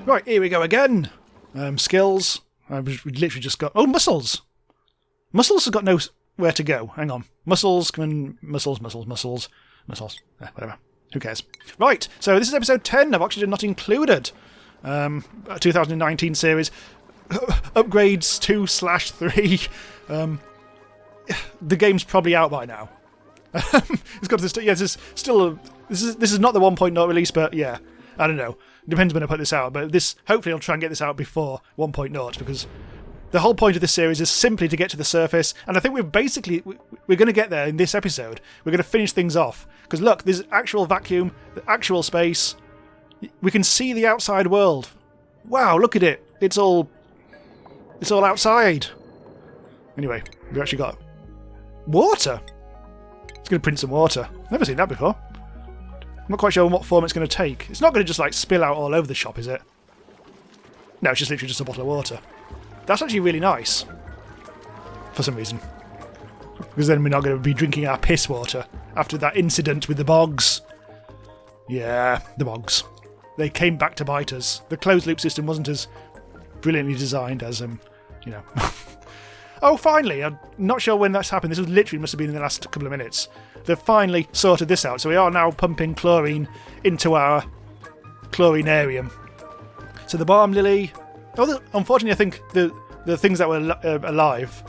Right, here we go again. Skills. We literally just got... Oh, muscles. Muscles have got nowhere to go. Hang on. Muscles, come in. Muscles. Whatever. Who cares? Right, so this is episode 10 of Oxygen Not Included. 2019 series. Upgrades 2/3. The game's probably out by now. It's got this. Yeah, this is not the 1.0 release, but yeah, I don't know. Depends when I put this out, but hopefully I'll try and get this out before 1.0 because the whole point of this series is simply to get to the surface, and I think we're going to get there in this episode. We're going to finish things off because look, there's actual vacuum, actual space. We can see the outside world. Wow, look at it. It's all outside. Anyway, we've actually got water. It's going to print some water. Never seen that before. I'm not quite sure what form it's going to take. It's not going to just like spill out all over the shop, is it? No, it's just literally just a bottle of water. That's actually really nice. For some reason. Because then we're not going to be drinking our piss water after that incident with the bogs. Yeah, the bogs. They came back to bite us. The closed loop system wasn't as brilliantly designed as, Oh, finally! I'm not sure when that's happened. This must have been in the last couple of minutes. They've finally sorted this out. So we are now pumping chlorine into our chlorinarium. So the balm lily... unfortunately, I think the things that were alive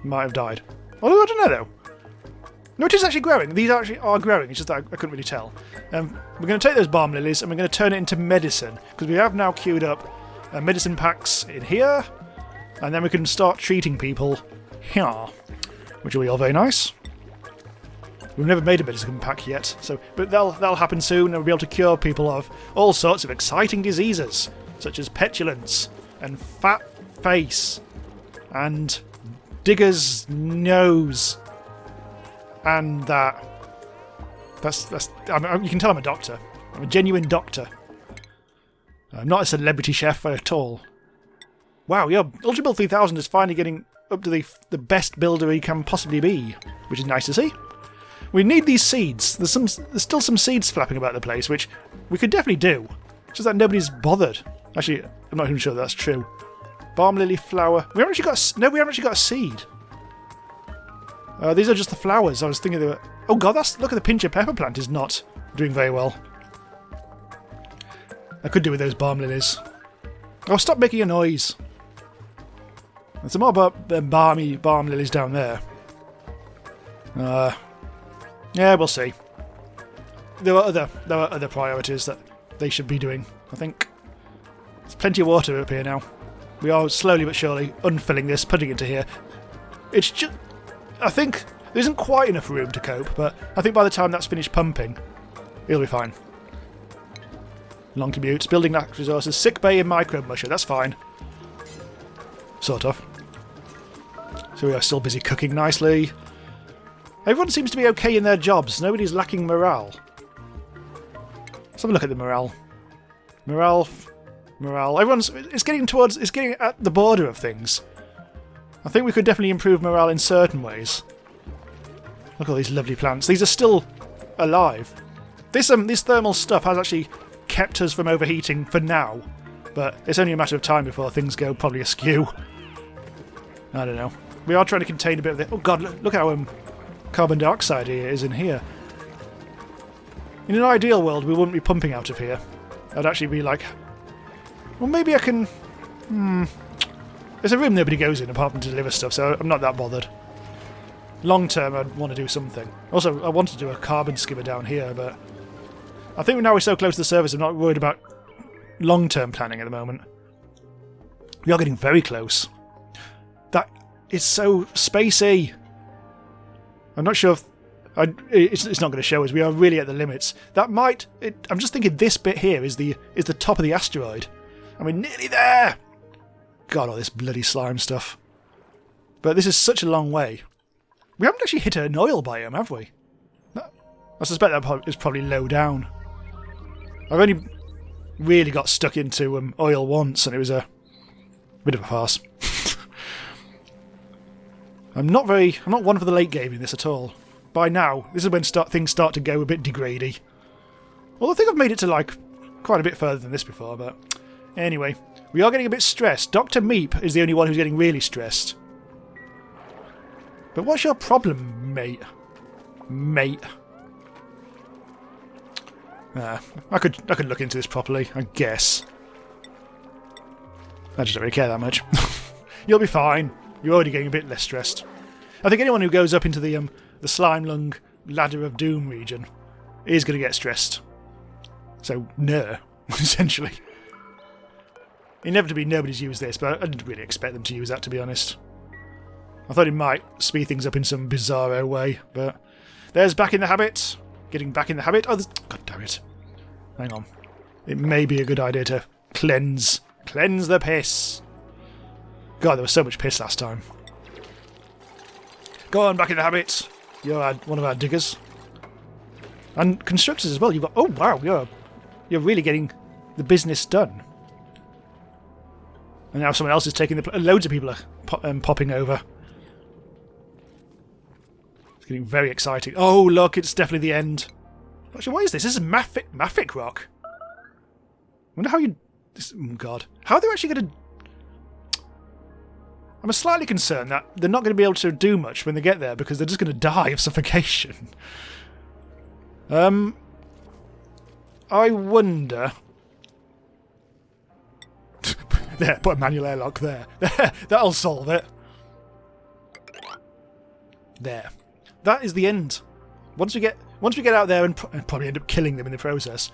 might have died. Although, I don't know, though. No, it is actually growing. These actually are growing. It's just that I couldn't really tell. We're going to take those balm lilies and we're going to turn it into medicine. Because we have now queued up medicine packs in here. And then we can start treating people here, which will be all very nice. We've never made a medicine pack yet, but that'll happen soon, and we'll be able to cure people of all sorts of exciting diseases, such as petulance and fat face and digger's nose, and that. You can tell I'm a doctor. I'm a genuine doctor. I'm not a celebrity chef at all. Wow, yeah, Ultra Build 3000 is finally getting up to the best builder he can possibly be, which is nice to see. We need these seeds. There's still some seeds flapping about the place, which we could definitely do. It's just that nobody's bothered. Actually, I'm not even sure that's true. Balm lily flower. We haven't actually got a seed. These are just the flowers. I was thinking they were... Oh god, look at the pincher pepper plant is not doing very well. I could do with those balm lilies. Oh, stop making a noise. There's some more balm lilies down there. Yeah, we'll see. There are other priorities that they should be doing, I think. There's plenty of water up here now. We are slowly but surely unfilling this, putting it into here. It's just... I think there isn't quite enough room to cope, but I think by the time that's finished pumping, it'll be fine. Long commutes, building natural resources, sick bay and microbe musher, that's fine. Sort of. So we are still busy cooking nicely. Everyone seems to be okay in their jobs. Nobody's lacking morale. Let's have a look at the morale. Morale. It's getting at the border of things. I think we could definitely improve morale in certain ways. Look at all these lovely plants. These are still alive. This thermal stuff has actually kept us from overheating for now, but it's only a matter of time before things go probably askew. I don't know. We are trying to contain a bit of it. Oh god, look how carbon dioxide is in here. In an ideal world, we wouldn't be pumping out of here. I'd actually be like, well, maybe I can... There's a room nobody goes in apart from to deliver stuff, so I'm not that bothered. Long term, I'd want to do something. Also, I want to do a carbon skimmer down here, but I think now we're so close to the surface, I'm not worried about long-term planning at the moment. We are getting very close. That is so spacey. I'm not sure if... it's not going to show us. We are really at the limits. That might... I'm just thinking this bit here is the top of the asteroid. And we're nearly there! God, all this bloody slime stuff. But this is such a long way. We haven't actually hit an oil biome, have we? No. I suspect that is probably low down. I've only really got stuck into oil once, and it was a bit of a farce. I'm not one for the late game in this at all. By now, this is when things start to go a bit degrady. Well, I think I've made it to like quite a bit further than this before, but Anyway, we are getting a bit stressed. Dr. Meep is the only one who's getting really stressed. But what's your problem, mate? Mate. I could look into this properly, I guess. I just don't really care that much. You'll be fine. You're already getting a bit less stressed. I think anyone who goes up into the Slime Lung Ladder of Doom region is going to get stressed. So, no, essentially. Inevitably, nobody's used this, but I didn't really expect them to use that, to be honest. I thought it might speed things up in some bizarro way, but there's back in the habit. Getting back in the habit. Oh, God damn it. Hang on. It may be a good idea to cleanse the piss. God, there was so much piss last time. Go on, back in the habit. You're one of our diggers. And constructors as well. You've got... Oh, wow. You're really getting the business done. And now someone else is taking the... Loads of people are popping over. It's getting very exciting. Oh, look, it's definitely the end. Actually, what is this? This is Maffic rock. I wonder how you... Oh, God. How are they actually going to... I'm slightly concerned that they're not going to be able to do much when they get there because they're just going to die of suffocation. I wonder... There, put a manual airlock there. That'll solve it. There. That is the end. Once we get out there and probably end up killing them in the process,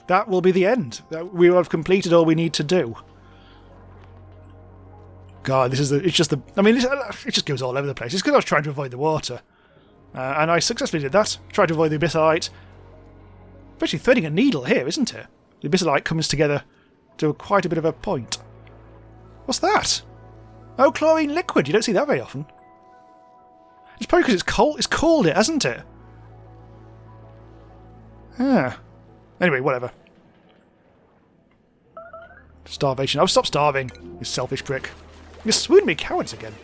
that will be the end. We will have completed all we need to do. God, it just goes all over the place. It's because I was trying to avoid the water. And I successfully did that. Tried to avoid the abyssalite. Especially threading a needle here, isn't it? The abyssalite comes together to quite a bit of a point. What's that? Oh, chlorine liquid. You don't see that very often. It's probably because it's cold. It's cooled it, hasn't it? Yeah. Anyway, whatever. Starvation. Oh, stop starving, you selfish prick. You swooned me cowards again.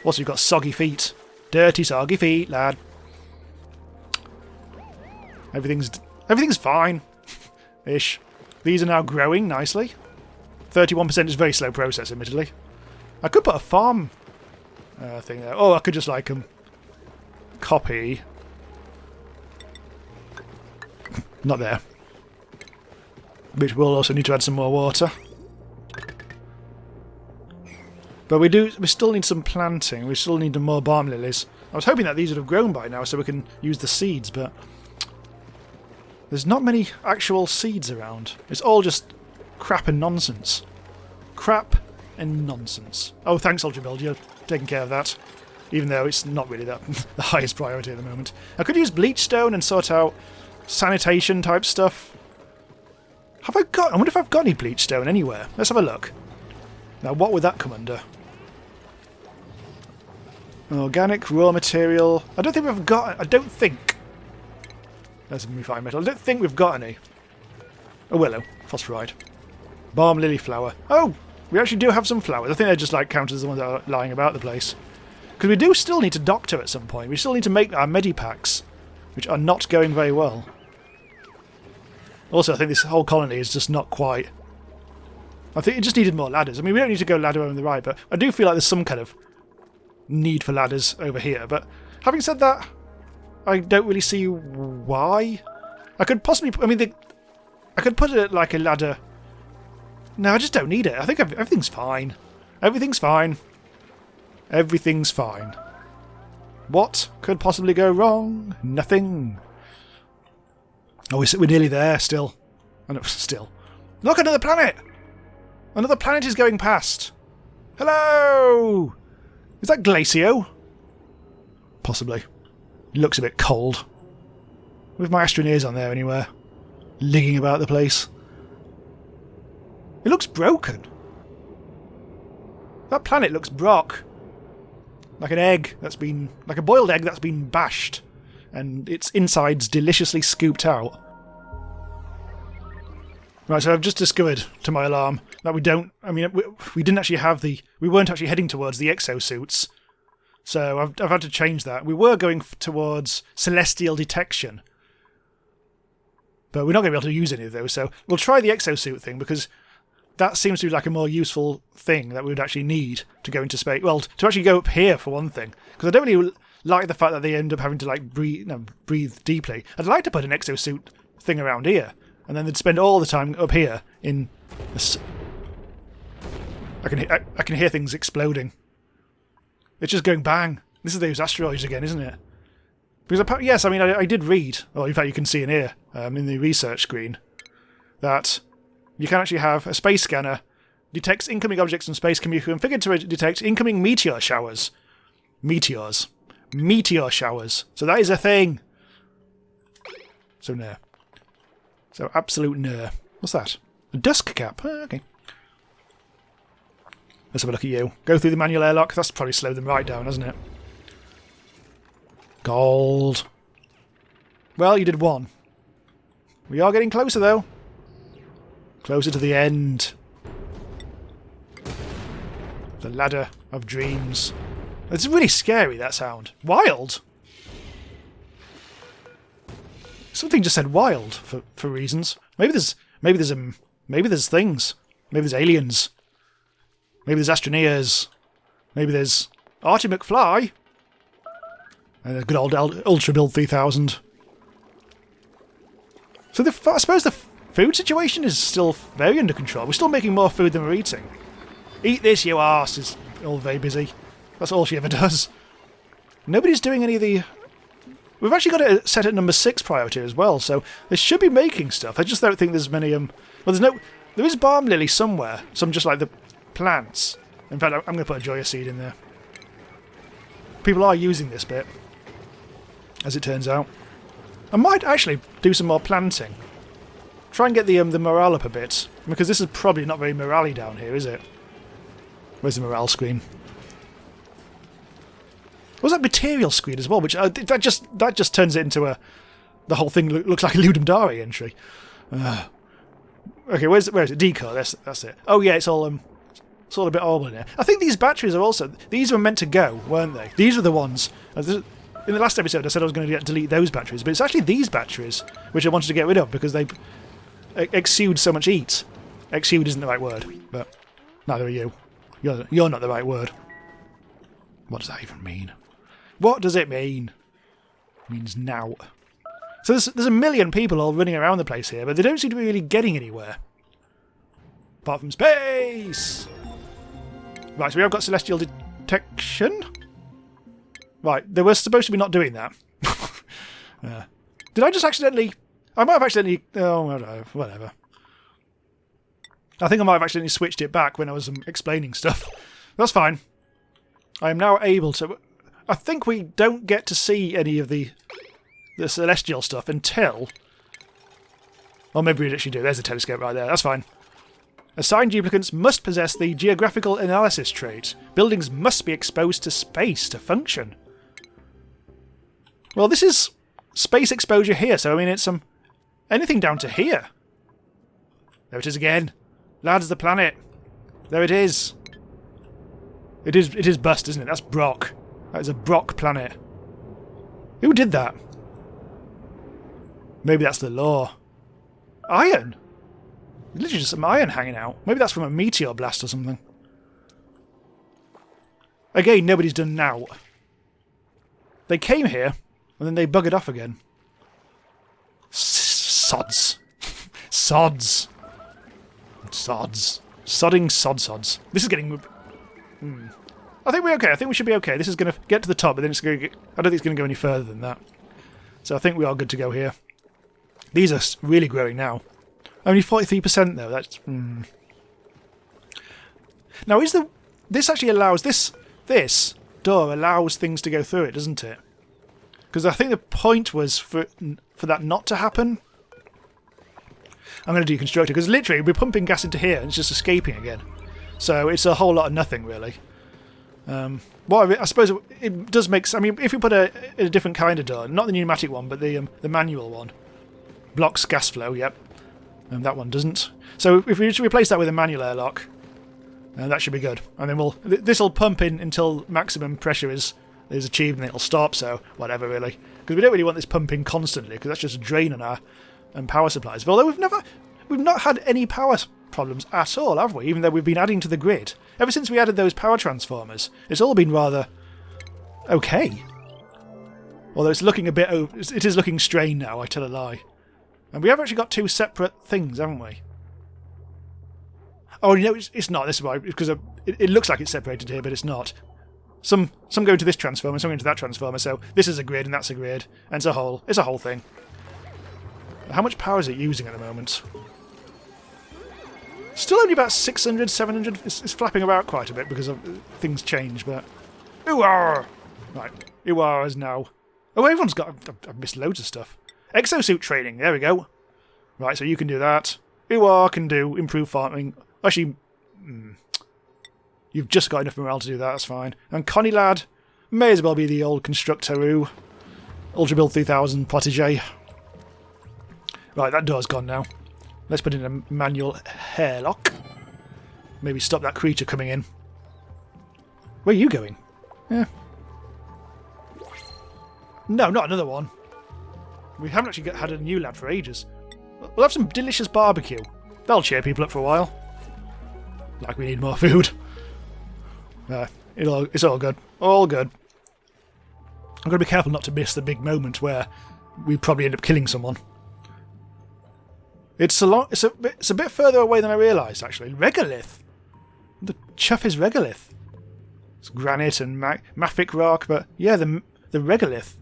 Also, you've got soggy feet. Dirty, soggy feet, lad. Everything's fine. Ish. These are now growing nicely. 31% is a very slow process, admittedly. I could put a farm thing there. Oh, I could just, like, copy. Not there. Which will also need to add some more water. But we still need some planting. We still need more balm lilies. I was hoping that these would have grown by now so we can use the seeds, but there's not many actual seeds around. It's all just crap and nonsense. Crap and nonsense. Oh, thanks, Ultra Build. You're taking care of that. Even though it's not really the highest priority at the moment. I could use bleach stone and sort out sanitation type stuff. I wonder if I've got any bleach stone anywhere. Let's have a look. Now, what would that come under? Organic raw material. I don't think we've got... I don't think... There's some refined metal. I don't think we've got any. A willow. Phosphoride. Balm lily flower. Oh! We actually do have some flowers. I think they're just like counted as the ones that are lying about the place. Because we do still need to doctor at some point. We still need to make our medipacks, which are not going very well. Also, I think this whole colony is just not quite... I think it just needed more ladders. I mean, we don't need to go ladder over on the right, but I do feel like there's some kind of need for ladders over here. But having said that, I don't really see why. I could possibly... I mean, I could put it like a ladder... No, I just don't need it. I think everything's fine. Everything's fine. Everything's fine. What could possibly go wrong? Nothing. Oh, we're nearly there still. Oh, no, still. Look, another planet! Another planet is going past. Hello! Is that Glacio? Possibly. It looks a bit cold. With my astroneers on there anywhere. Ligging about the place. It looks broken. That planet looks brock. Like an egg that's been... Like a boiled egg that's been bashed. And its insides deliciously scooped out. Right, so I've just discovered, to my alarm, that we don't... I mean, we didn't actually have the... We weren't actually heading towards the exosuits. So I've had to change that. We were going towards celestial detection. But we're not going to be able to use any of those, so we'll try the exosuit thing, because that seems to be like a more useful thing that we would actually need to go into space. Well, to actually go up here for one thing, because I don't really like the fact that they end up having to like breathe deeply. I'd like to put an exosuit thing around here, and then they'd spend all the time up here in. I can hear things exploding. It's just going bang. This is those asteroids again, isn't it? Because yes, I mean I did read, or in fact you can see in here in the research screen, that you can actually have a space scanner detects incoming objects from space, can be configured to detect incoming meteor showers. Meteors. Meteor showers. So that is a thing. So no. So absolute no. What's that? A dusk cap. Oh, okay. Let's have a look at you. Go through the manual airlock. That's probably slowed them right down, hasn't it? Gold. Well, you did one. We are getting closer, though. Closer to the end. The ladder of dreams. It's really scary, that sound. Wild. Something just said wild for reasons. Maybe there's things. Maybe there's aliens. Maybe there's astroneers. Maybe there's Artie McFly. And a good old Ultra Build 3000. So I suppose the food situation is still very under control. We're still making more food than we're eating. Eat this, you arse, is all very busy. That's all she ever does. Nobody's doing any of the... We've actually got it set at number 6 priority as well, so they should be making stuff. I just don't think there's many... Well, there is balm lily somewhere. Some just like the plants. In fact, I'm going to put a joya seed in there. People are using this bit, as it turns out. I might actually do some more planting. Try and get the morale up a bit, because this is probably not very morale-y down here, is it? Where's the morale screen? Was that material screen as well? Which that just turns it into the whole thing looks like a Ludum Dare entry. Okay, where is it? Decor. That's it. Oh yeah, it's all a bit horrible in here. I think these batteries are also... These were meant to go, weren't they? These were the ones... In the last episode I said I was going to delete those batteries, but it's actually these batteries which I wanted to get rid of because they exude so much heat. Exude isn't the right word, but neither are you. You're not the right word. What does that even mean? What does it mean? It means now. So there's a million people all running around the place here, but they don't seem to be really getting anywhere. Apart from space! Right, so we have got celestial detection. Right, they were supposed to be not doing that. Did I just accidentally... I might have accidentally... Oh, whatever. I think I might have accidentally switched it back when I was explaining stuff. That's fine. I am now able to... I think we don't get to see any of the celestial stuff until... Or maybe we actually do. There's the telescope right there. That's fine. Assigned duplicants must possess the geographical analysis trait. Buildings must be exposed to space to function. Well, this is space exposure here, so I mean it's anything down to here. There it is again. Lads, the planet. There it is. It is bust, isn't it? That's Brock. That is a Brock planet. Who did that? Maybe that's the law. Iron? Literally just some iron hanging out. Maybe that's from a meteor blast or something. Again, nobody's done now. They came here, and then they buggered off again. Sods. Sods. Sods. Sodding sods. This is getting... I think we're okay. I think we should be okay. This is going to get to the top, but then it's going to get... I don't think it's going to go any further than that. So I think we are good to go here. These are really growing now. Only 43% though. That's... Now, this actually allows... This door allows things to go through it, doesn't it? Because I think the point was for that not to happen. I'm going to deconstruct it, because literally we're pumping gas into here and it's just escaping again. So it's a whole lot of nothing, really. Well, I suppose it does make... I mean, if we put a different kind of door, not the pneumatic one, but the manual one. Blocks gas flow, yep. And that one doesn't. So if we just replace that with a manual airlock, that should be good. And then this will pump in until maximum pressure is achieved and it'll stop, so whatever, really. Because we don't really want this pumping constantly, because that's just a drain on our power supplies. But although we've not had any power problems at all, have we? Even though we've been adding to the grid. Ever since we added those power transformers, it's all been rather okay. Although it's looking a bit... it is looking strained now, I tell a lie. And we have actually got two separate things, haven't we? Oh, no, it's not. This is why. Because it looks like it's separated here, but it's not. Some go into this transformer, some go into that transformer, so this is a grid and that's a grid. And it's a whole thing. How much power is it using at the moment? Still only about 600, 700. It's flapping about quite a bit because of things change, but... Ooh-ah! Right, ooh-ah is now... Oh, everyone's got... I've missed loads of stuff. Exosuit training, there we go. Right, so you can do that. Ooh-ah can do improved farming. Actually, you've just got enough morale to do that, that's fine. And Connie Lad may as well be the old constructor Ultra Build 3000 protege. Right, that door's gone now. Let's put in a manual hairlock. Maybe stop that creature coming in. Where are you going? Yeah. No, not another one. We haven't actually had a new lad for ages. We'll have some delicious barbecue. That'll cheer people up for a while. Like we need more food. It's all good. All good. I've got to be careful not to miss the big moment where we probably end up killing someone. It's a bit further away than I realised, actually. Regolith! The chuff is regolith. It's granite and mafic rock, but yeah, the regolith.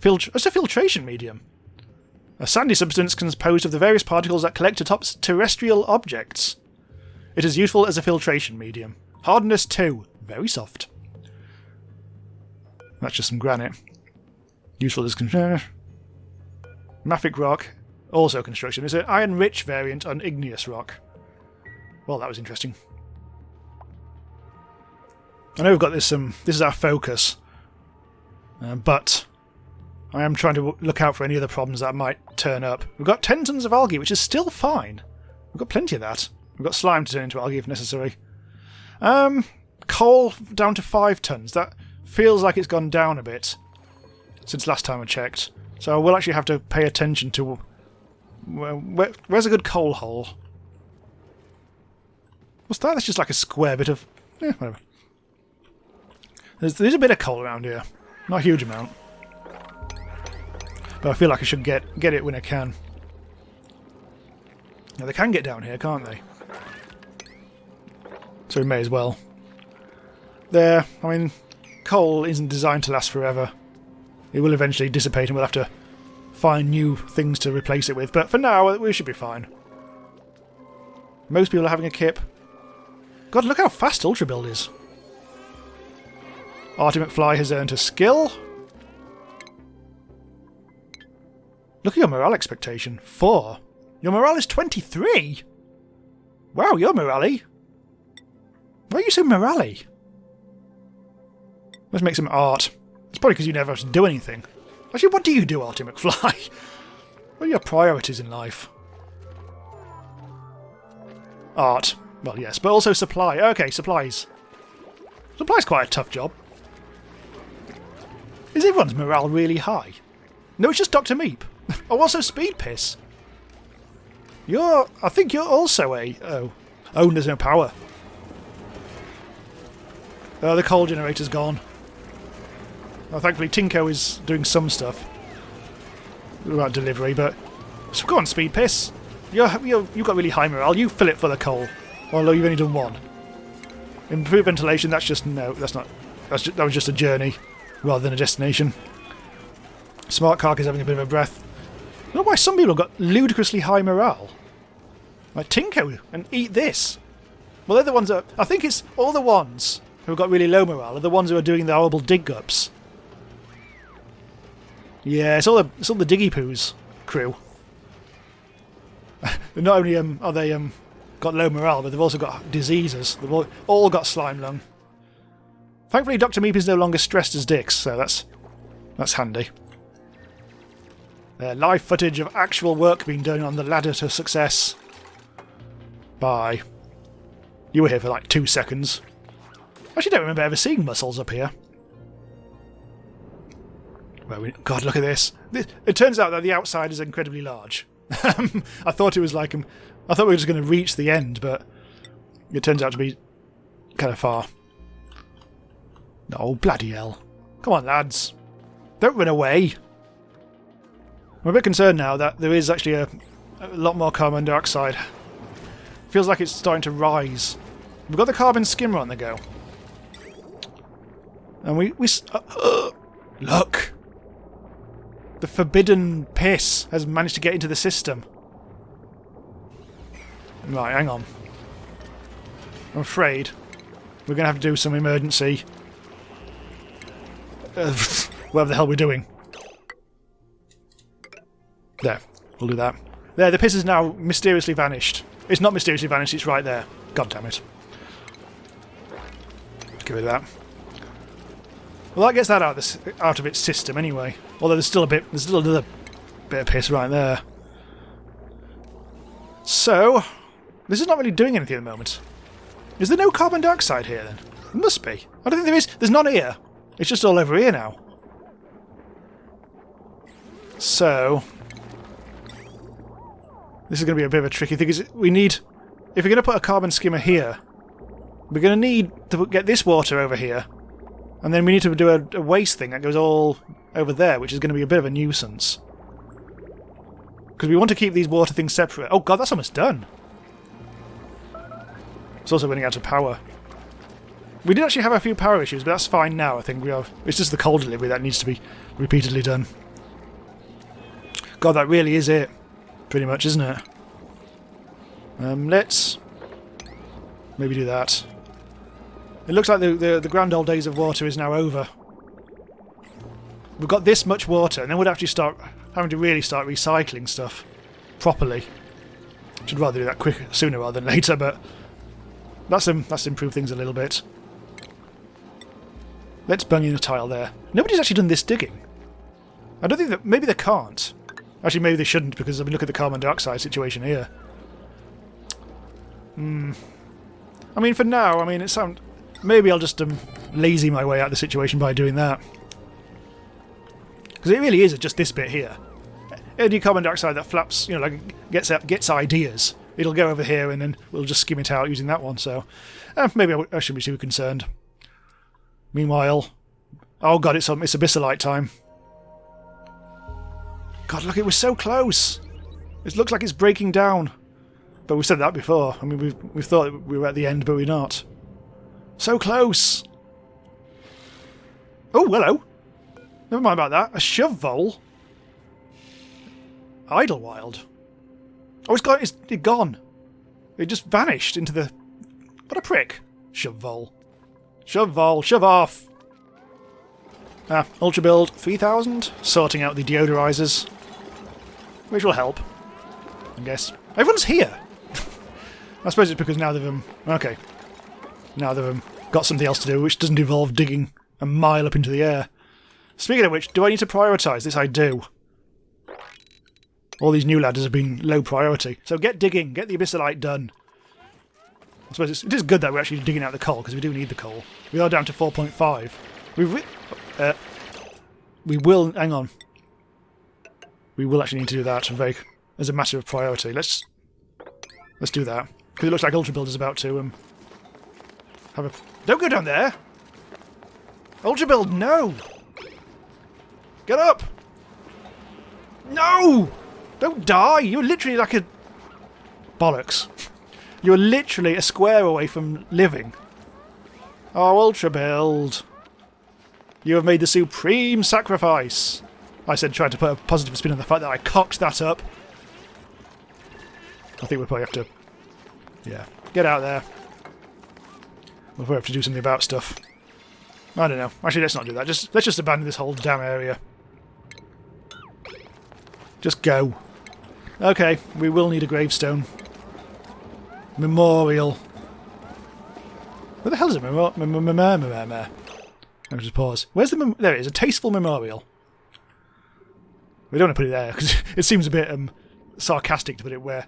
It's a filtration medium. A sandy substance composed of the various particles that collect atop terrestrial objects. It is useful as a filtration medium. Hardness 2. Very soft. That's just some granite. Useful as mafic rock. Also construction. It's an iron-rich variant on igneous rock. Well, that was interesting. I know we've got this. This is our focus, but I am trying to look out for any other problems that might turn up. We've got 10 tons of algae, which is still fine. We've got plenty of that. We've got slime to turn into algae if necessary. Coal down to 5 tons. That feels like it's gone down a bit since last time I checked. So we'll actually have to pay attention to where's a good coal hole. What's that? That's just like a square bit of... whatever. There's a bit of coal around here. Not a huge amount. But I feel like I should get it when I can. Now they can get down here, can't they? So we may as well. There, I mean, coal isn't designed to last forever. It will eventually dissipate and we'll have to find new things to replace it with. But for now, we should be fine. Most people are having a kip. God, look how fast Ultra Build is. Artie McFly has earned a skill. Look at your morale expectation. 4. Your morale is 23? Wow, you're morale. Why are you so morale? Let's make some art. It's probably because you never have to do anything. Actually, what do you do, Artie McFly? What are your priorities in life? Art. Well, yes, but also supply. Okay, supplies. Supply's quite a tough job. Is everyone's morale really high? No, it's just Dr. Meep. Oh, also Speed Piss. I think you're also a... Oh, there's no power. Oh, the coal generator's gone. Oh, thankfully Tinko is doing some stuff about delivery, but... So go on, Speed Piss. You've got really high morale. You fill it full of coal. Although you've only done 1. Improved ventilation, that's just... No, that's not... That was just a journey rather than a destination. Smart Cark is having a bit of a breath. I don't know why some people have got ludicrously high morale. Like Tinko and Eat This. Well, they're the ones that... I think it's all the ones who have got really low morale are the ones who are doing the horrible dig-ups. Yeah, it's all the Diggy Poos crew. Not only are they got low morale, but they've also got diseases. They've all got slime lung. Thankfully, Dr. Meep is no longer stressed as dicks, so that's handy. Live footage of actual work being done on the ladder to success. Bye. You were here for like 2 seconds. I actually don't remember ever seeing mussels up here. Well, God, look at this. It turns out that the outside is incredibly large. I thought it was like I thought we were just going to reach the end, but it turns out to be kind of far. No, bloody hell. Come on, lads. Don't run away. I'm a bit concerned now that there is actually a lot more carbon dioxide. Feels like it's starting to rise. We've got the carbon skimmer on the go. And look! The forbidden piss has managed to get into the system. Right, hang on. I'm afraid we're going to have to do some emergency... whatever the hell we're doing. There, we'll do that. There, the piss has now mysteriously vanished. It's not mysteriously vanished, it's right there. God damn it. Get rid of that. Well, that gets that out of its system anyway. Although there's still another bit of piss right there. So, this is not really doing anything at the moment. Is there no carbon dioxide here then? There must be. I don't think there is. There's none here. It's just all over here now. So, this is going to be a bit of a tricky thing. We need, if we're going to put a carbon skimmer here, we're going to need to get this water over here, and then we need to do a waste thing that goes all over there, which is going to be a bit of a nuisance. Because we want to keep these water things separate. Oh god, that's almost done. It's also running out of power. We did actually have a few power issues, but that's fine now. I think we have. It's just the coal delivery that needs to be repeatedly done. God, that really is it. Pretty much, isn't it? Let's maybe do that. It looks like the grand old days of water is now over. We've got this much water, and then we'd actually start having to really start recycling stuff properly. Should rather do that sooner rather than later, but that's improved things a little bit. Let's bung in a tile there. Nobody's actually done this digging. I don't think that... Maybe they can't. Actually, maybe they shouldn't, because I mean, look at the carbon dioxide situation here. I mean, for now, I mean, it sounds... Maybe I'll just lazy my way out of the situation by doing that. Because it really is just this bit here. Any carbon dioxide that flaps, you know, like gets ideas, it'll go over here and then we'll just skim it out using that one, so... maybe I shouldn't be too concerned. Meanwhile... Oh god, it's abyssalite time. God, look, it was so close! It looks like it's breaking down. But we've said that before. I mean, we thought we were at the end, but we're not. So close! Oh, hello! Never mind about that. A shove vole? Idlewild. Oh, it's gone. It just vanished into the... What a prick. Shove vole. Shove vole, shove off! Ah, Ultra Build 3000. Sorting out the deodorizers. Which will help, I guess. Everyone's here! I suppose it's because now they've... okay. Now they've got something else to do, which doesn't involve digging a mile up into the air. Speaking of which, do I need to prioritise this? I do. All these new ladders have been low priority. So get digging, get the abyssalite done. I suppose it is good that we're actually digging out the coal, because we do need the coal. We are down to 4.5. We will... Hang on. We will actually need to do that as a matter of priority. Let's do that. Because it looks like Ultra Build is about to have a... Don't go down there! Ultra Build, no! Get up! No! Don't die! You're literally like a... Bollocks. You're literally a square away from living. Oh, Ultra Build. You have made the supreme sacrifice. I said trying to put a positive spin on the fact that I cocked that up. I think we'll probably have to... Yeah. Get out there. We'll probably have to do something about stuff. I don't know. Actually, let's not do that. Let's just abandon this whole damn area. Just go. Okay, we will need a gravestone. Memorial. Where the hell is it? I'll just pause. Where's the... There it is. A tasteful memorial. We don't want to put it there, because it seems a bit sarcastic to put it where...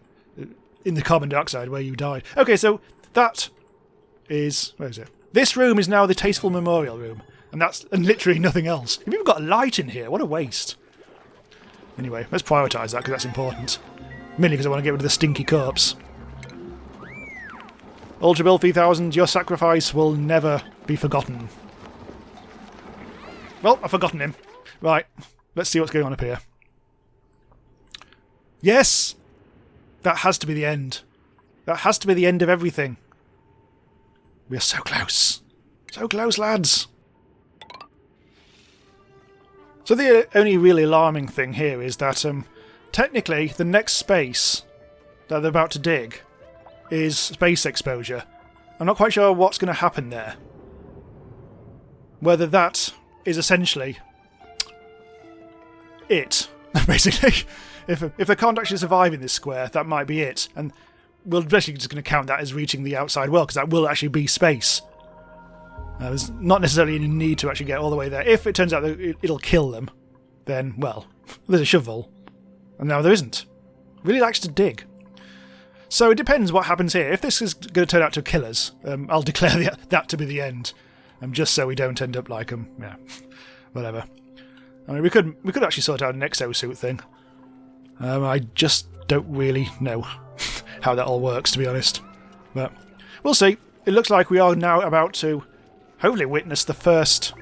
In the carbon dioxide, where you died. Okay, so that is... Where is it? This room is now the tasteful memorial room. And literally nothing else. You've even got a light in here. What a waste. Anyway, let's prioritise that, because that's important. Mainly because I want to get rid of the stinky corpse. Ultra Build 3000, your sacrifice will never be forgotten. Well, I've forgotten him. Right, let's see what's going on up here. Yes! That has to be the end. That has to be the end of everything. We are so close. So close, lads. So the only really alarming thing here is that technically the next space that they're about to dig is space exposure. I'm not quite sure what's going to happen there. Whether that is essentially it, basically. If they can't actually survive in this square, that might be it. And we're basically just going to count that as reaching the outside world, because that will actually be space. There's not necessarily any need to actually get all the way there. If it turns out that it'll kill them, then, well, there's a shovel. And now there isn't. Really likes to dig. So it depends what happens here. If this is going to turn out to kill us, I'll declare that to be the end. Just so we don't end up like them. Yeah, whatever. I mean, we could actually sort out an exosuit thing. I just don't really know how that all works, to be honest. But we'll see. It looks like we are now about to hopefully witness the first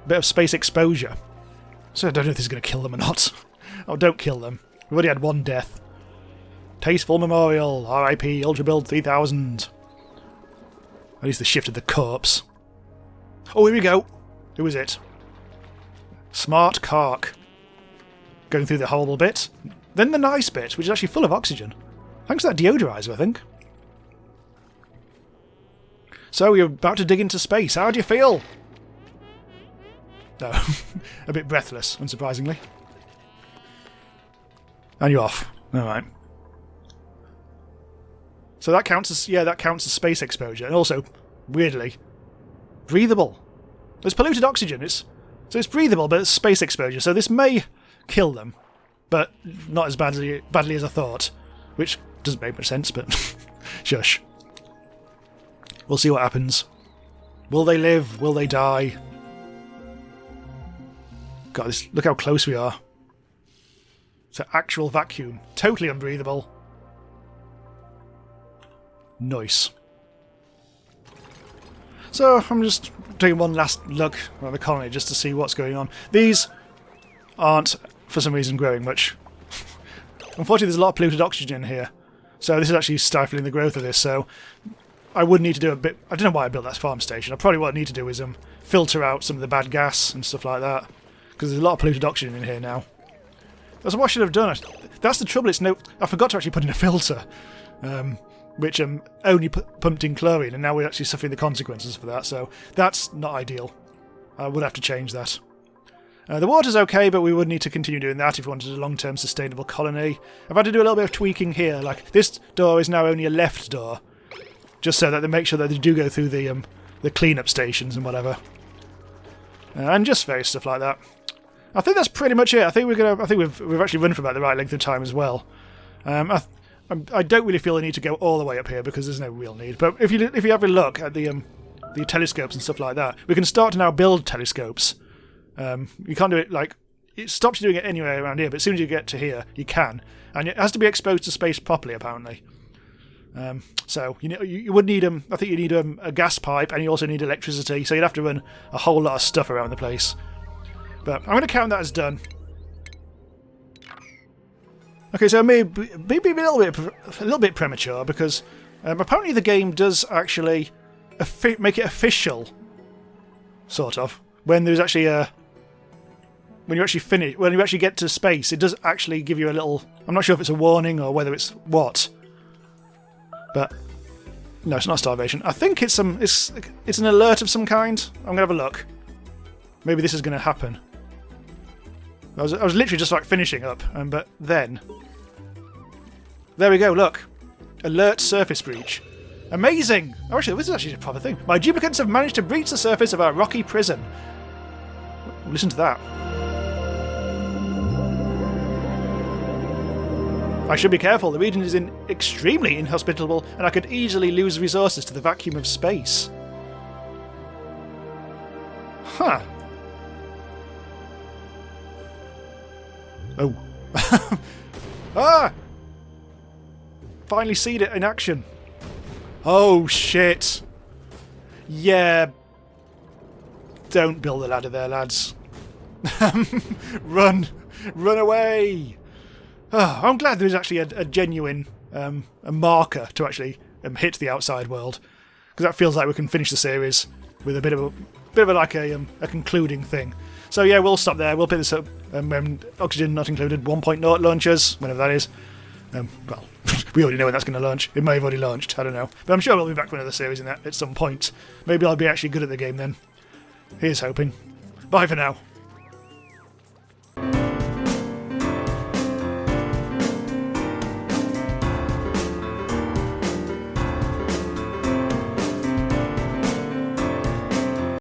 bit of space exposure. So I don't know if this is going to kill them or not. Oh, don't kill them. We've already had one death. Tasteful Memorial, RIP, Ultra Build 3000. At least they shifted the corpse. Oh, here we go. Who is it? Smart Kark. Going through the horrible bit. Then the nice bit, which is actually full of oxygen. Thanks to that deodorizer, I think. So, you're about to dig into space. How do you feel? No. A bit breathless, unsurprisingly. And you're off. Alright. So that counts as space exposure. And also, weirdly, breathable. There's polluted oxygen. So it's breathable, but it's space exposure. So this may kill them, but not as badly as I thought. Which doesn't make much sense, but shush. We'll see what happens. Will they live? Will they die? God, look how close we are. It's an actual vacuum. Totally unbreathable. Nice. So, I'm just taking one last look around the colony just to see what's going on. These aren't, for some reason, growing much. Unfortunately, there's a lot of polluted oxygen here. So this is actually stifling the growth of this, so I would need to do a bit... I don't know why I built that farm station. Probably what I need to do is filter out some of the bad gas and stuff like that. Because there's a lot of polluted oxygen in here now. That's what I should have done. That's the trouble. I forgot to actually put in a filter. Which only pumped in chlorine, and now we're actually suffering the consequences for that, so that's not ideal. I would have to change that. The water's okay, but we would need to continue doing that if we wanted a long-term sustainable colony. I've had to do a little bit of tweaking here, like this door is now only a left door, just so that they make sure that they do go through the clean-up stations and whatever. And just various stuff like that. I think that's pretty much it. I think we've actually run for about the right length of time as well. I don't really feel the need to go all the way up here because there's no real need. But if you have a look at the telescopes and stuff like that, we can start to now build telescopes. You can't do it like it stops you doing it anywhere around here, but as soon as you get to here, you can, and it has to be exposed to space properly, apparently. So you would need I think you need a gas pipe, and you also need electricity. So you'd have to run a whole lot of stuff around the place. But I'm going to count that as done. Okay, so maybe a little bit premature because apparently the game does actually make it official, sort of, when there's actually when you actually get to space, it does actually give you a little. I'm not sure if it's a warning or whether it's what, but no, it's not starvation. I think it's an alert of some kind. I'm gonna have a look. Maybe this is gonna happen. I was literally just like finishing up, but then there we go. Look, alert surface breach. Amazing! Oh, actually, this is actually a proper thing. My duplicates have managed to breach the surface of our rocky prison. Listen to that. I should be careful. The region is extremely inhospitable, and I could easily lose resources to the vacuum of space. Huh. Oh. Ah! Finally seen it in action. Oh, shit. Yeah. Don't build a ladder there, lads. Run. Run away. Oh, I'm glad there is actually a genuine a marker to actually hit the outside world. Because that feels like we can finish the series with a bit of a concluding thing. So yeah, we'll stop there. We'll pick this up when oxygen not included 1.0 launches, whenever that is. Well, we already know when that's going to launch. It may have already launched, I don't know. But I'm sure we'll be back for another series in that at some point. Maybe I'll be actually good at the game then. Here's hoping. Bye for now.